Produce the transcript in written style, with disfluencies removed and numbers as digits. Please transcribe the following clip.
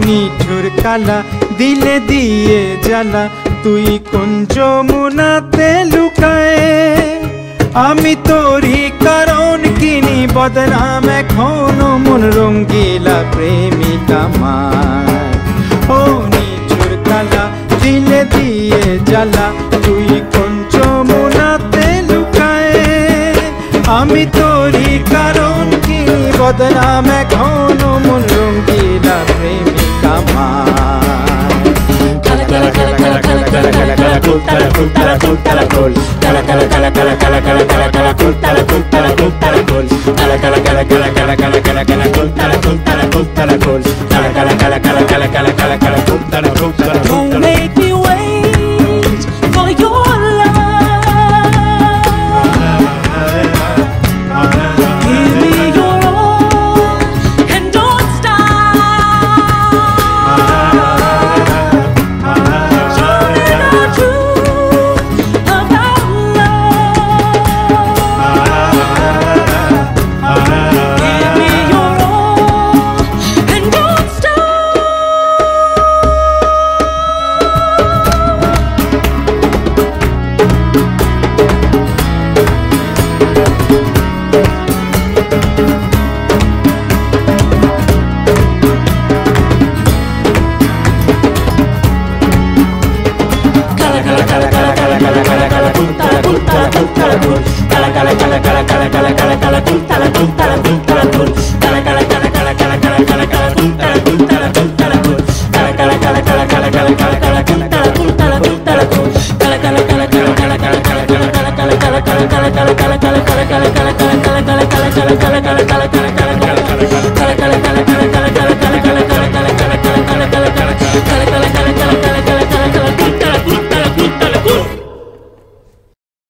নিঠুর কালা দিলে দিয়ে জ্বালা, তুই কোন যমুনাতে লুকায়। আমি তোরই কারণ কিনি বদনাম এখনো মন রঙ্গিলা প্রেমিকা মায়। ও নিঠুর কালা দিলে দিয়ে জ্বালা, তুই কোন যমুনাতে লুকায়। আমি তোরই কারণ কিনি বদনাম এখনো মন রঙ্গিলা প্রেমিকা মায়। Kala kala kala kala kala kala kala kala kul kala kul kala kul kala kul kala kala kala kala kala kala kala kala kul kala kul kala kul kala kul kala kala kala kala kala kala kala kala kul kala kul kala kul kala kul kala kala kala kala kala kala kala kala kul kala kul kala kul